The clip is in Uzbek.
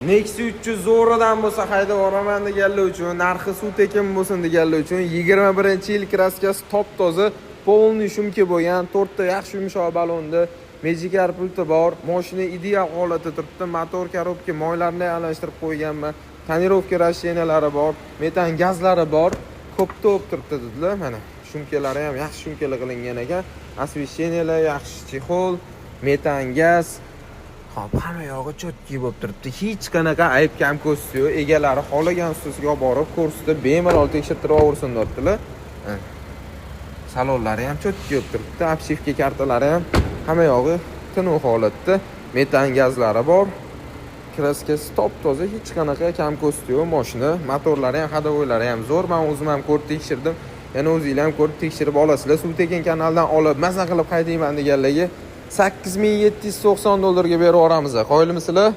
Nexi 300 zo'ridan bo'lsa haydab boraman deganlar uchun, narxi suv tekin bo'lsin deganlar uchun 21-yil kraskasi top toza, polniy shumka bo'lgan, 4 ta yaxshi yumshoq balonda, Magicar pulti bor, mashina ideal holatda turibdi, motor, korobka, moylarni almashtirib qo'yganman, tonirovka rashenalari bor, metan gazlari bor, ko'p turibdi dedilar. Mana shumkalari ham yaxshi shumkalar qilingan ekan, osvesheniyalar yaxshi, chexol, metan gaz. Hop, hamma yog'i chotki bo'lib turibdi. Hech qanaqa ayb kam ko'rsiz yo'q. Egalari xolagan ustiga borib ko'rsatib, bemalol tekshirtirib olsin dedilar. Salonlari ham chotki bo'lib turibdi. Obshivka kartalari ham hamma yog'i tinch holatda. Metan gazlari bor. Kraskasi top toza, hech qanaqa kam ko'rsiz yo'q mashina. Motorlari ham, hadovoylari ham zo'r. Men o'zim ham ko'rib tekshirdim. Yana o'zingizlar ham ko'rib tekshirib olasizlar. Suv tekin kanaldan olib, maza qilib haydayman deganlarga $8790 berib yuboramiz. Qo'yilmisizlar?